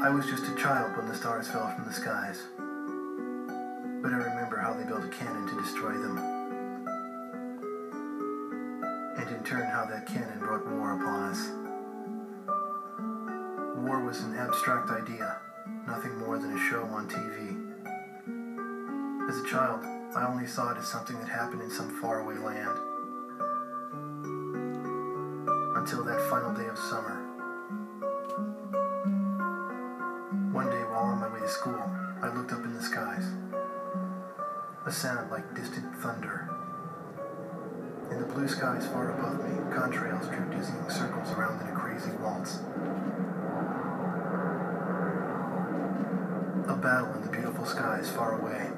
I was just a child when the stars fell from the skies, but I remember how they built a cannon to destroy them, and in turn how that cannon brought war upon us. War was an abstract idea, nothing more than a show on TV. As a child, I only saw it as something that happened in some faraway land. Until that final day of summer. One day while on my way to school, I looked up in the skies. A sound like distant thunder. In the blue skies far above me, contrails drew dizzying circles around in a crazy waltz. A battle in the beautiful skies far away.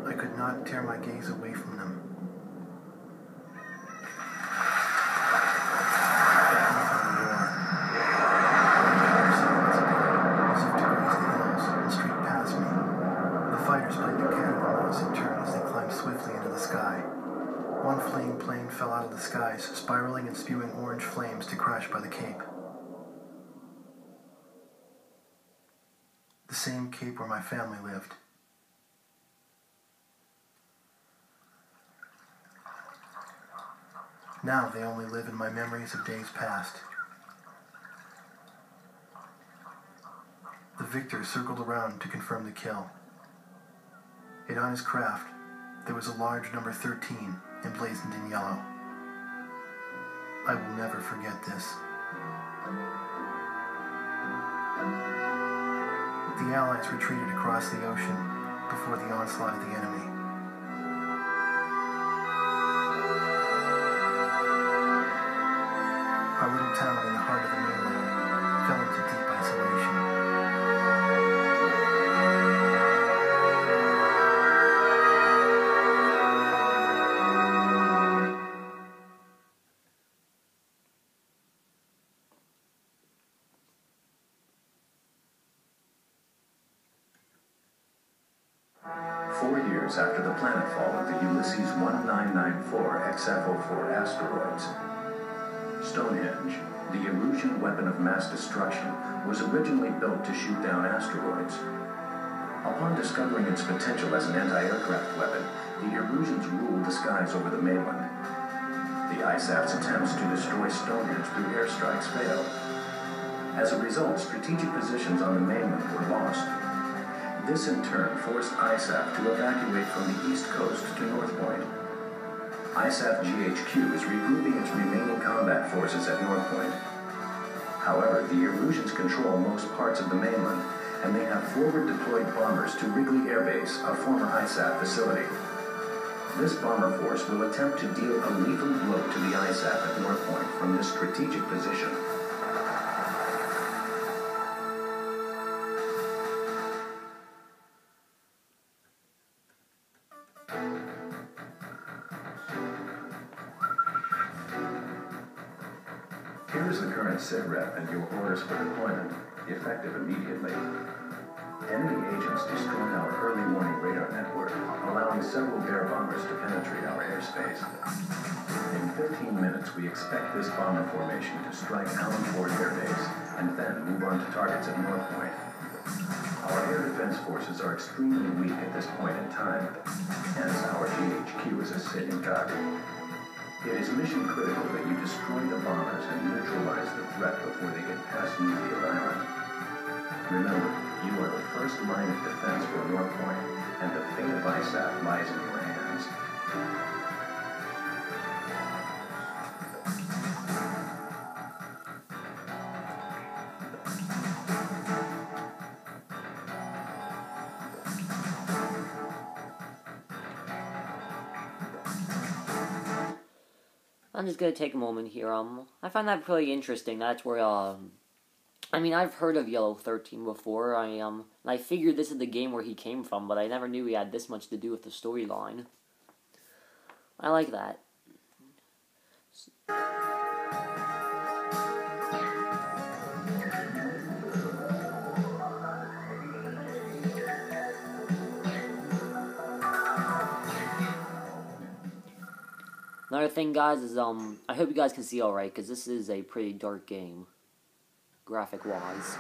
I could not tear my gaze away from them. One fleeing plane fell out of the skies, spiraling and spewing orange flames to crash by the Cape. The same Cape where my family lived. Now they only live in my memories of days past. The victor circled around to confirm the kill. Yet on his craft, there was a large number 13 emblazoned in yellow. I will never forget this. The Allies retreated across the ocean before the onslaught of the enemy. Our little town in the heart of the mainland fell into deep isolation. After the planetfall of the Ulysses 1994 XF04 asteroids. Stonehenge, the Erusian weapon of mass destruction, was originally built to shoot down asteroids. Upon discovering its potential as an anti-aircraft weapon, the Erusians ruled the skies over the mainland. The ISAF's attempts to destroy Stonehenge through airstrikes failed. As a result, strategic positions on the mainland were lost. This in turn forced ISAF to evacuate from the east coast to North Point. ISAF GHQ is regrouping its remaining combat forces at North Point. However, the Erusians control most parts of the mainland, and they have forward-deployed bombers to Wrigley Air Base, a former ISAF facility. This bomber force will attempt to deal a lethal blow to the ISAF at North Point from this strategic position. Here is the current SITREP and your orders for deployment, effective immediately. Enemy agents destroyed our early warning radar network, allowing several air bombers to penetrate our airspace. In 15 minutes, we expect this bomber formation to strike Allen Ford Air Base, and then move on to targets at North Point. Our air defense forces are extremely weak at this point in time, hence our GHQ is a sitting duck. It is mission critical that you destroy the bombers and neutralize the threat before they get past Newfield Island. Remember, you are the first line of defense for North Point, and the fate of ISAF lies in your hands. I'm just gonna take a moment here. I find that pretty interesting. That's where, I mean, I've heard of Yellow 13 before. And I figured this is the game where he came from, but I never knew he had this much to do with the storyline. I like that. Another thing, guys, is, I hope you guys can see alright, because this is a pretty dark game, graphic-wise.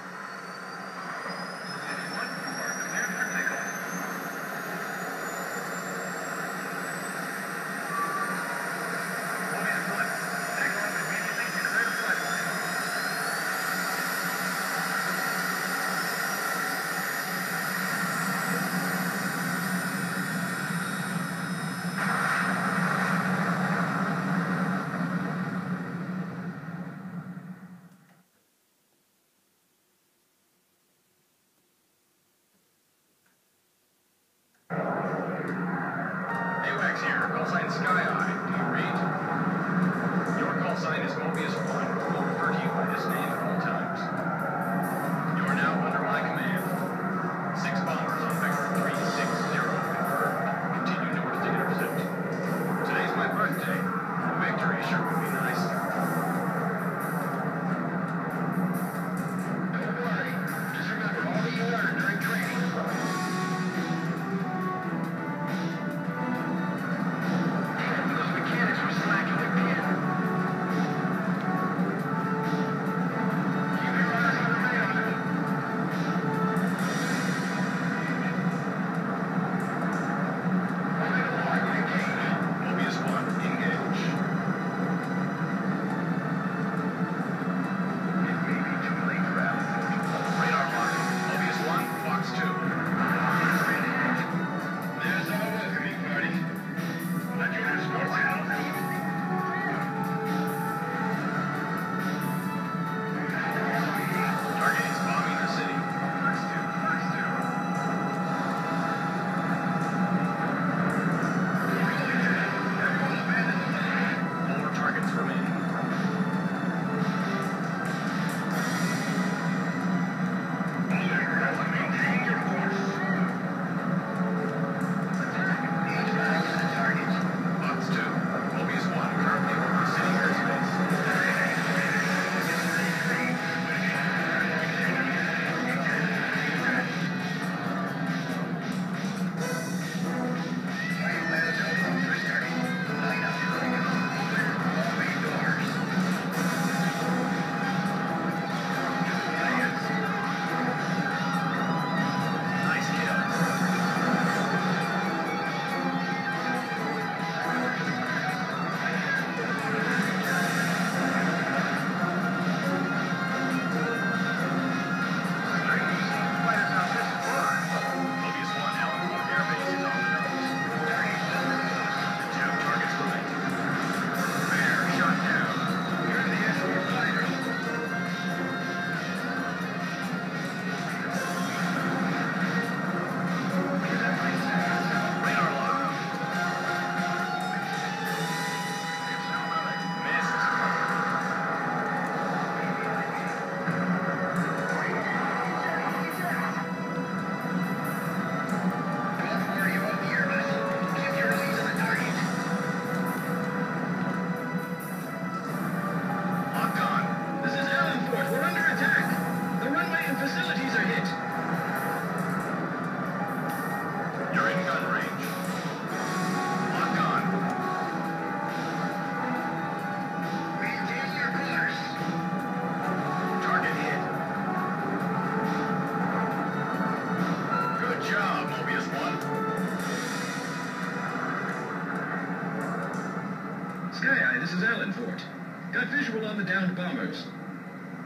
This is Alan Fort. Got visual on the downed bombers.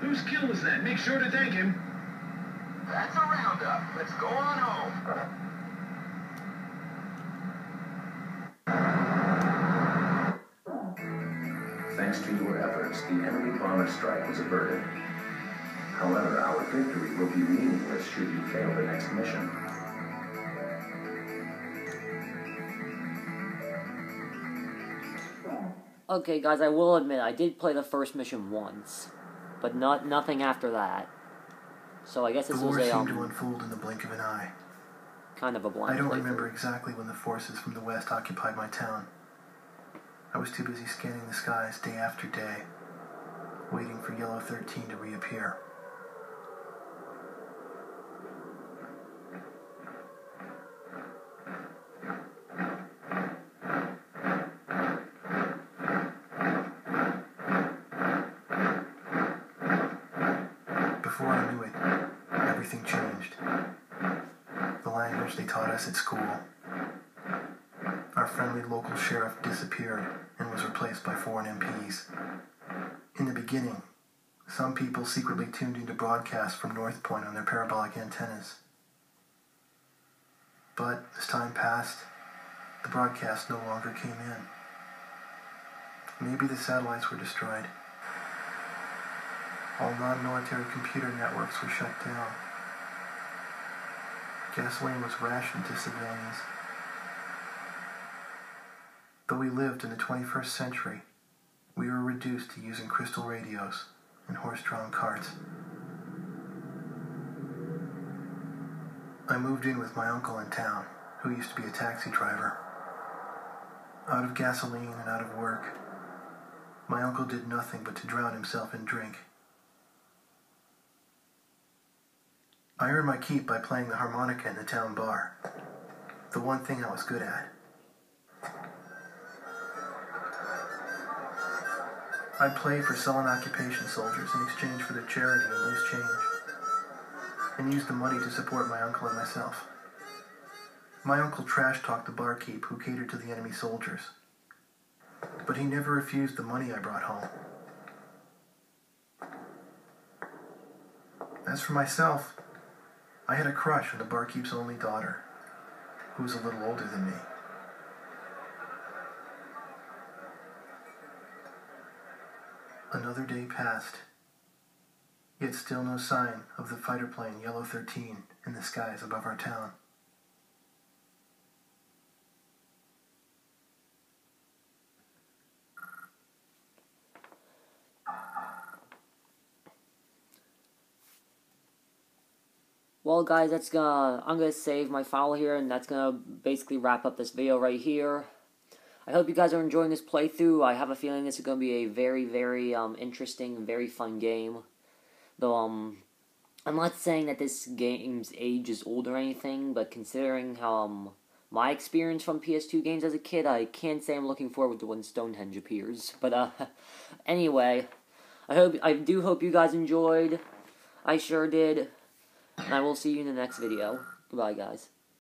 Whose kill was that? Make sure to thank him. That's a roundup. Let's go on home. Thanks to your efforts, the enemy bomber strike was averted. However, our victory will be meaningless should you fail the next mission. Okay, guys, I will admit, I did play the first mission once, but nothing after that. So I guess this the was war a seemed to unfold in the blink of an eye. kind of a blind I don't playthrough. remember exactly when the forces from the west occupied my town. I was too busy scanning the skies day after day, waiting for Yellow 13 to reappear. Before I knew it, everything everything changed. The language they taught us at school. Our friendly local sheriff disappeared and was replaced by foreign MPs. In the beginning, some people secretly tuned into broadcasts from North Point on their parabolic antennas. But as time passed, the broadcasts no longer came in. Maybe the satellites were destroyed. All non-military computer networks were shut down. Gasoline was rationed to civilians. Though we lived in the 21st century, we were reduced to using crystal radios and horse-drawn carts. I moved in with my uncle in town, who used to be a taxi driver. Out of gasoline and out of work, my uncle did nothing but to drown himself in drink. I earned my keep by playing the harmonica in the town bar, the one thing I was good at. I'd play for sullen occupation soldiers in exchange for their charity and loose change, and used the money to support my uncle and myself. My uncle trash-talked the barkeep who catered to the enemy soldiers, but he never refused the money I brought home. As for myself, I had a crush on the barkeep's only daughter, who was a little older than me. Another day passed, yet still no sign of the fighter plane Yellow 13 in the skies above our town. Well, guys, I'm gonna save my file here, and that's gonna basically wrap up this video right here. I hope you guys are enjoying this playthrough. I have a feeling this is gonna be a very, very interesting, very fun game. Though I'm not saying that this game's age is old or anything, but considering how my experience from PS2 games as a kid, I can't say I'm looking forward to when Stonehenge appears. But anyway, I do hope you guys enjoyed. I sure did. And I will see you in the next video. Goodbye, guys.